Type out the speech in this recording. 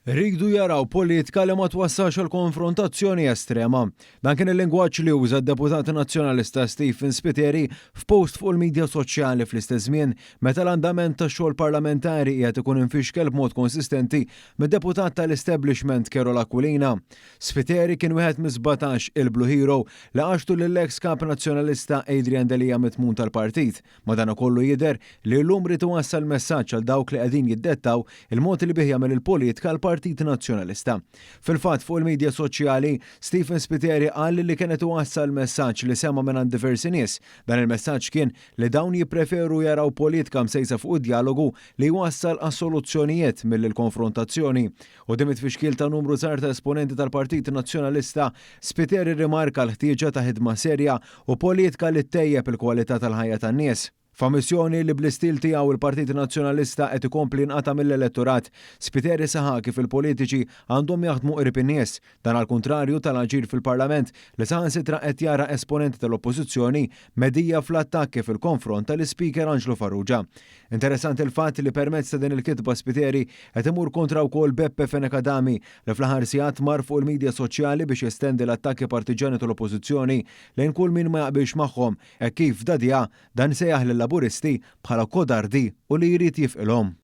Rridu jaraw politika li ma twassax għal konfrontazzjoni estrema. Dan kien il-lingwaġġ li uża d-deputat nazzjonalista Stephen Spiteri f'post fuq il-medja soċjali fl-istess żmien meta l-andament tax-xogħol parlamentari qiegħed ikun infixkel b'mod konsistenti mid-deputat tal-establishment Carol Aquilina. Spiteri kien wieħed mis-17 il-Blue Hero li għaxtu lill-ex kap nazzjonalista Adrian Delija mitmun tal-partit. Madankollu jidher li l-lum rid iwassal messaġġ għal dawk li qegħdin jiddettaw il-mod li bih jagħmel il-politika l-Partit Nazzjonalista. Fil-fatt fuq il-medja soċjali, Stephen Spiteri qal li kienet iwassal messaġġ li sema minn diversi nies. Dan il-messaġġ kien li dawn jippreferu jaraw politika msejsa fuq dialogu li jwassal għas soluzzjonijiet mill-konfrontazzjoni. U dim it-tfixkil ta' numru żgħar ta' esponenti tal-Partit Nazzjonalista, Spiteri rimarka l-ħtieġa ta' ħidma serja u politika li ttejjeb il-kwalità tal-ħajja tan-nies. F'missjoni li bl-istil tiegħu il-Partit Nazzjonalista qed ikompli nqata' mill-elettorat, Spiteri saħa kif il-politiċi għandhom jaħdmu qrib in-nies, dan għall-kuntrarju tal-aġir fil-Parlament li saħansitra qed jara esponenti tal-Oppożizzjoni medija fl-attakki fil-konfront tal-Speaker Angelo Farrugia. Interessanti il-fatt li permezz ta' din il-kitba Spiteri qed imur kontra wkoll Beppe Fenekadami li fl-aħħar sigħat mar fuq il-medja soċjali biex jestendi l-attakki partiġani tal-Oppożizzjoni lejn kull min ma jaqbilx magħhom hekk kif f'dadja dan sejjaħ lill-Laburisti bħala kodardi u li jrid jifqilhom.